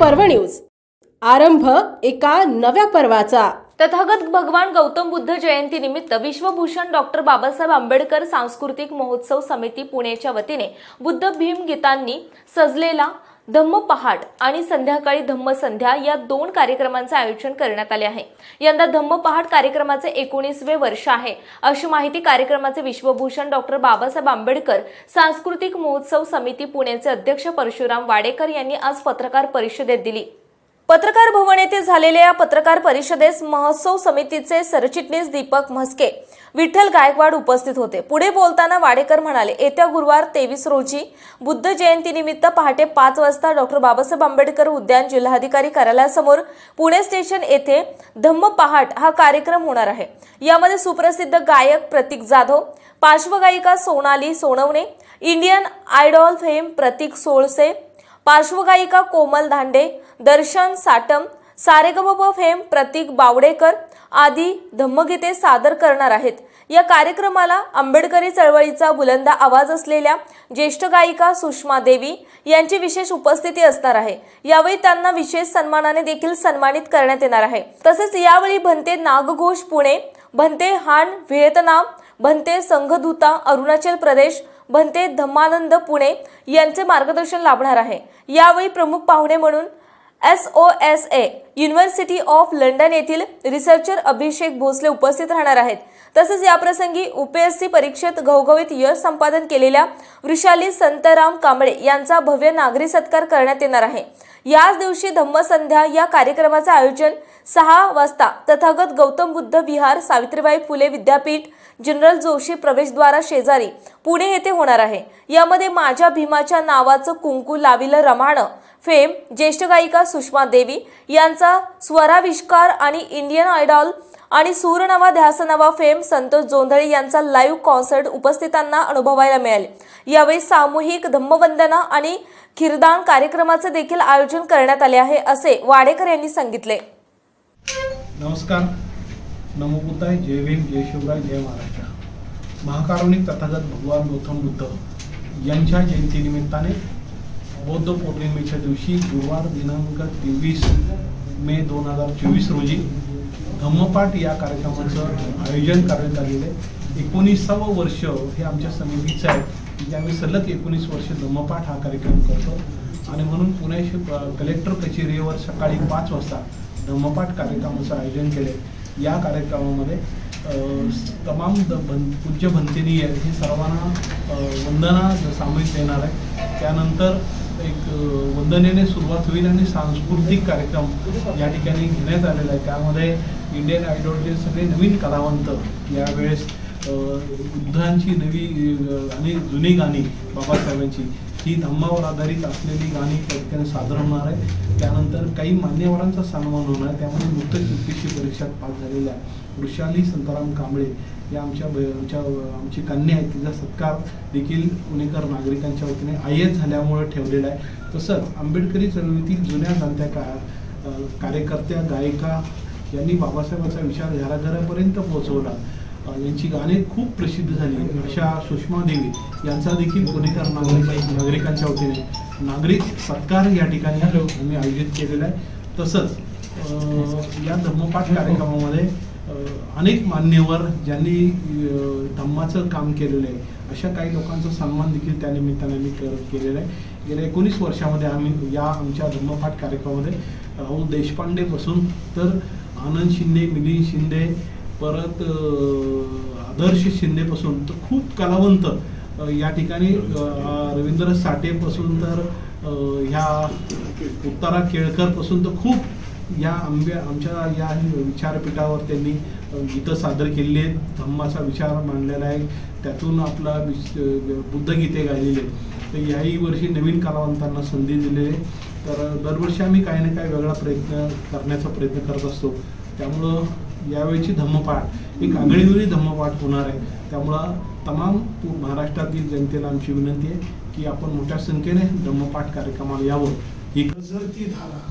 पर्व न्यूज आरंभ एका नव्या पर्वाचा। तथागत भगवान गौतम बुद्ध जयंती निमित्त विश्वभूषण डॉक्टर बाबासाहेब आंबेडकर सांस्कृतिक महोत्सव समिती पुणेच्या वतीने बुद्ध भीम गीतांनी सजलेला धम्म पहाट आणि संध्याकाळी धम्म संध्या या दोन कार्यक्रमांचे आयोजन करण्यात आले आहे। यंदा धम्म पहाट कार्यक्रमाचे 19वे वर्ष आहे, अशी माहिती कार्यक्रमाचे विश्वभूषण डॉक्टर बाबासाहेब आंबेडकर सांस्कृतिक महोत्सव समिती पुणेचे अध्यक्ष परशुराम वाडेकर यांनी आज पत्रकार परिषदेत दिली। पत्रकार भवन येथे झालेल्या या पत्रकार परिषदेस महोत्सव समितीचे सरचिटणीस दीपक म्हस्के, विठ्ठल गायकवाड उपस्थित होते। पुढे बोलताना वाडेकर म्हणाले, येत्या गुरुवार 23 रोजी बुद्ध जयंती निमित्त पहाटे 5 वाजता डॉक्टर बाबासाहेब आंबेडकर उद्यान जिल्हाधिकारी कार्यालयासमोर पुणे स्टेशन येथे धम्म पहाट हा कार्यक्रम होणार आहे। यामध्ये सुप्रसिद्ध गायक प्रतीक जाधव, पार्श्वगायिका Sonali Sonawane, Indian Idol fame Prateek Solse, पार्श्वगायिका कोमल धांडे, दर्शन साटम, सारेगमप फेम प्रतीक बावडेकर आदी धम्मगीते सादर करणार आहेत। या कार्यक्रमाला आंबेडकरी चळवळीचा बुलंद आवाज असलेल्या ज्येष्ठ गायिका सुषमा देवी यांची विशेष उपस्थिती असणार आहे। यावेळी त्यांना विशेष सन्मानाने देखील सन्मानित करण्यात येणार आहे। तसेच यावेळी भंते नागघोष पुणे, भंते हान व्हिएतनाम, भंते संघदूता अरुणाचल प्रदेश, भंते धम्मानंद पुणे यांचे मार्गदर्शन लाभणार आहे। यावेळी प्रमुख पाहुणे म्हणून SOSA युनिव्हर्सिटी ऑफ लंडन येथील रिसर्चर अभिषेक भोसले उपस्थित राहणार आहेत। तसेच याप्रसंगी UPSC परीक्षेत घवघवीत यश संपादन केलेल्या वृषाली संतराम कांबळे यांचा भव्य नागरी सत्कार करण्यात येणार आहे। याच दिवशी धम्मसंध्या या कार्यक्रमाचे आयोजन 6 वाजता तथागत गौतम बुद्ध विहार, सावित्रीबाई फुले विद्यापीठ, जनरल जोशी प्रवेशद्वारा शेजारी पुणे येथे होणार आहे। यामध्ये माझ्या भीमाच्या नावाचं कुंकू लाविलं रमाण फेम ज्येष्ठ गायिका सुषमा देवी यांचा स्वराविष्कार आणि इंडियन आयडॉल आणि सूरनवा ध्यासनवा फेम संतोष जोंधळे यांचा लाईव्ह कॉन्सर्ट उपस्थितांना अनुभवायला मिळाले। यावेळी सामूहिक धम्मवंदना आणि खीरदान कार्यक्रमाचे देखील आयोजन करण्यात आले आहे, असे वाडेकर यांनी सांगितले। नमस्कार, नमो बुद्धाय, जय भीम, जय शिवराय, जय महाराष्ट्र। महाकारुणिक तथागत भगवान गौतम बुद्ध यांच्या जयंतीनिमित्ताने बौद्ध पौर्णिमेच्या दिवशी गुरुवार दिनांक 23 मे 2024 रोजी धम्मपाठ या कार्यक्रमाचं आयोजन करण्यात आलेले 19वे वर्ष हे आमच्या समितीचं आहे, की आम्ही सलग 19 वर्ष धम्मपाठ हा कार्यक्रम करतो आणि म्हणून पुणे कलेक्टर कचेरीवर सकाळी 5 वाजता धम्मपाठ कार्यक्रमाचं आयोजन केले। या कार्यक्रमामध्ये तमाम पूज्य भंतेनी हे सर्वांना वंदना सामूहिक देणार आहे। त्यानंतर एक वंदनेने सुरुवात होईल आणि सांस्कृतिक कार्यक्रम या ठिकाणी घेण्यात आलेला आहे। त्यामध्ये इंडियन आयडॉलचे सगळे नवीन कलावंत यावेळेस बुद्धांची नवी आणि जुनी गाणी बाबासाहेबांची ही धम्मावर आधारित असलेली गाणी त्या ठिकाणी सादर होणार आहे। त्यानंतर काही मान्यवरांचा सन्मान होणार आहे। त्यामध्ये नुकतंच UPSC परीक्षेत पास झालेल्या वृषाली संतराम कांबळे या आमची कन्या आहे, तिचा सत्कार देखील पुणेकर नागरिकांच्या वतीने IAS झाल्यामुळे ठेवलेला आहे। तसंच आंबेडकरी चळवळीतील जुन्या जाणत्या कार्यकर्त्या गायिका यांनी बाबासाहेबांचा विचार घराघरापर्यंत पोहोचवला, यांची गाणी खूप प्रसिद्ध झाली अशा सुषमा देवी यांचा देखील पुणेकर नागरिकांच्या वतीने नागरिक सत्कार या ठिकाणी आम्ही आयोजित केलेला आहे। तसंच या धम्मपाठ कार्यक्रमामध्ये अनेक मान्यवर ज्यांनी धम्माचं काम केलेलं आहे अशा काही लोकांचा सन्मान देखील त्या निमित्ताने आम्ही केलेला आहे। गेल्या 19 वर्षामध्ये आम्ही या आमच्या धम्मपाठ कार्यक्रमामध्ये राहुल देशपांडे पासून तर आनंद शिंदे, मिलिंद शिंदे, परत आदर्श शिंदे पासून तर खूप कलावंत या ठिकाणी रवींद्र साठे पासून तर ह्या उत्तरा केळकर पासून तर खूप या आमच्या या विचारपीठावर त्यांनी गीतं सादर केलेली आहेत, धम्माचा विचार मांडलेला आहे, त्यातून आपला बुद्धगीते गायलेले आहेत। तर याही वर्षी नवीन कलावंतांना संधी दिलेली आहे। तर दरवर्षी आम्ही काही ना काही वेगळा प्रयत्न करण्याचा प्रयत्न करत असतो। त्यामुळं यावेळीची धम्मपाठ एक आगळीवेगळी धम्मपाठ होणार आहे। त्यामुळं तमाम महाराष्ट्रातील जनतेला आमची विनंती आहे की आपण मोठ्या संख्येने धम्मपाठ कार्यक्रमाला यावं। ही गजरती धारा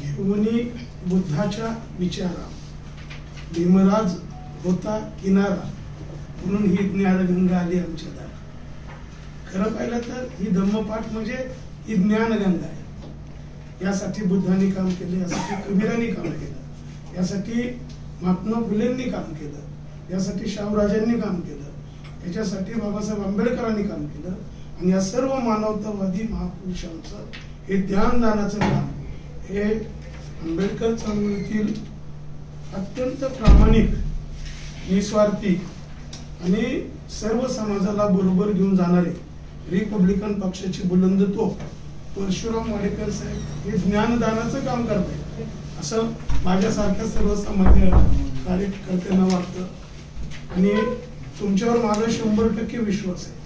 घेऊनी बुद्धाच्या विचारा, भीमराज होता किनारा, म्हणून ही ज्ञानगंगा आली आमच्या दारात। खरं पाहिलं तर ही धम्मपाठ म्हणजे ही ज्ञानगंगा आहे। यासाठी बुद्धांनी काम केले, यासाठी कबीरांनी काम केलं, यासाठी महात्मा फुलेंनी काम केलं, यासाठी शाहूराजांनी काम केलं, याच्यासाठी बाबासाहेब आंबेडकरांनी काम केलं. आणि या सर्व मानवतावादी महापुरुषांचं हे ध्यानदानाचं काम हे आंबेडकर चळवळीतील अत्यंत प्रामाणिक, निस्वार्थी आणि सर्व समाजाला बरोबर घेऊन जाणारे रिपब्लिकन पक्षाची बुलंद तोफ परशुराम वाडेकर साहेब हे ज्ञानदानाचं काम करतायत असं माझ्यासारख्या सर्वसामान्य कार्यकर्त्यांना वाटतं. आणि तुमच्यावर माझा 100% विश्वास आहे.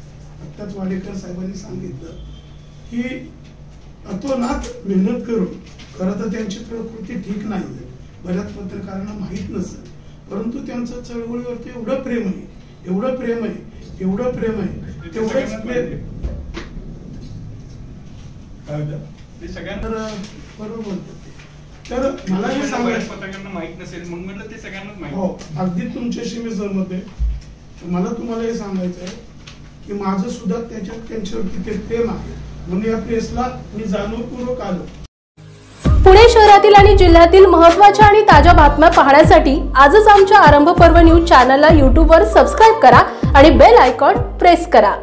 आत्ताच वाडेकर साहेबांनी सांगितलं की अतोनात मेहनत करून, खरं तर त्यांची प्रकृती ठीक नाही, बऱ्याच पत्रकारांना माहीत नसेल, परंतु त्यांचं चळवळीवरती एवढं प्रेम आहे, एवढं प्रेम आहे, एवढं प्रेम आहे, तेवढंच प्रेम बरोबर. तर मला हे सांगायचं माहित नसेल मग म्हटलं ते सगळ्यांनाच माहिती. हो, अगदी तुमच्याशी मी सहमत आहे. मला तुम्हाला हे सांगायचं आहे की माझं सुद्धा त्यांच्यावरती ते प्रेम आहे, म्हणून या प्रेसला मी जाणीवपूर्वक आलो. पुणे शहरातील आणि जिल्ह्यातील महत्त्वाच्या आणि ताज्या बातम्या पाहण्यासाठी आजच आमच्या आरंभ पर्व न्यूज चॅनलला YouTube वर सबस्क्राईब करा आणि बेल आयकॉन प्रेस करा.